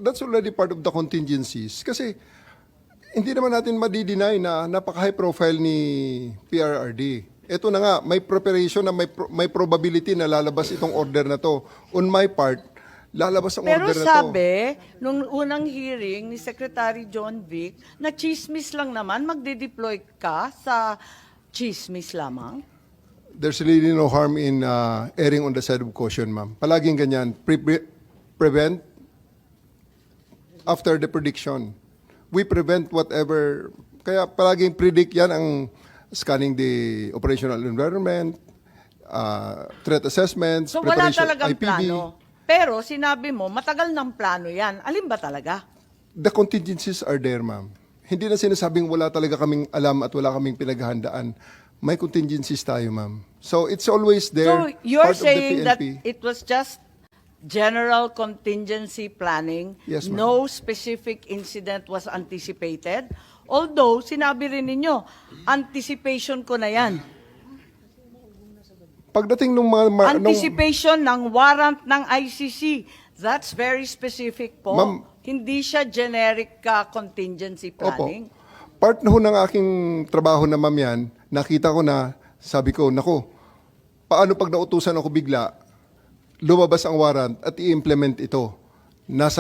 That's already part of the contingencies. Kasi hindi naman natin madi-deny na napaka-high profile ni PRRD. Ito na nga, may preparation na may probability na lalabas itong order na to. On my part, lalabas ang Pero order na to. sabi, nung unang hearing ni Secretary John Vic, na chismis lang naman, magde-deploy ka sa chismis lamang? There's really no harm in erring on the side of caution, ma'am. Palaging ganyan. Prevent after the prediction. We prevent whatever. Kaya palaging predict yan ang scanning the operational environment, threat assessments, So wala preparation, talagang IPB. plano. Pero sinabi mo, matagal ng plano yan. Alin ba talaga? The contingencies are there, ma'am. Hindi na sinasabing wala talaga kaming alam at wala kaming pinaghahandaan. May contingencies tayo, ma'am. So it's always there. So you're part of the saying that PNP. it was just general contingency planning, Yes, ma'am. no specific incident was anticipated? Although, sinabi rin ninyo, anticipation ko na yan. Pagdating ng mga... Anticipation ng warrant ng ICC. That's very specific po. Ma'am- Hindi siya generic contingency planning. Opo. Part na ho ng aking trabaho na ma'am yan, nakita ko na, sabi ko, nako, paano pag nautusan ako bigla, lumabas ang warrant at i-implement ito? Nasa